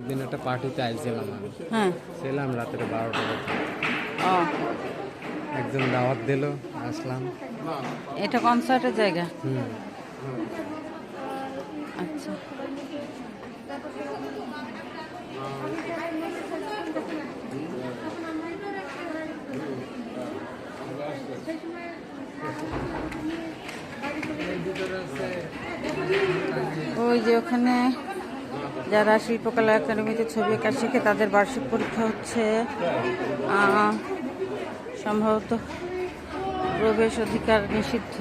একদিন একটা পার্টিতে আইছিলাম আমি, হ্যাঁ। ছিলাম রাত্রে 12টা বাজে। ও, একজন দাওয়াত দিল, আসলাম। এটা কনসার্টের জায়গা। হুম। আচ্ছা। ওই যে ওখানে যারা শিল্পকলা একাডেমিতে ছবি আঁকা শেখে তাদের বার্ষিক পরীক্ষা হচ্ছে। সম্ভবত প্রবেশ অধিকার নিষিদ্ধ।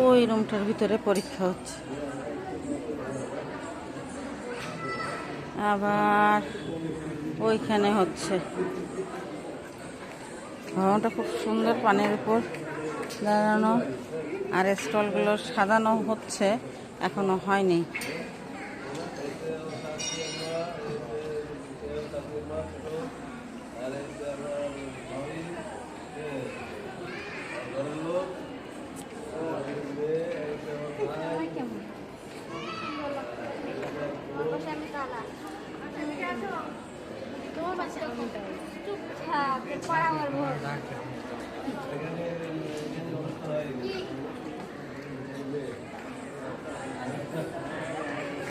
ওই রুমটার ভিতরে পরীক্ষা হচ্ছে। আবার ওইখানে হচ্ছে। ভবনটা খুব সুন্দর, পানির উপর দাঁড়ানো। আর স্টলগুলো সাজানো হচ্ছে, এখনো হয়নি। চুপচাপ পড়া আমার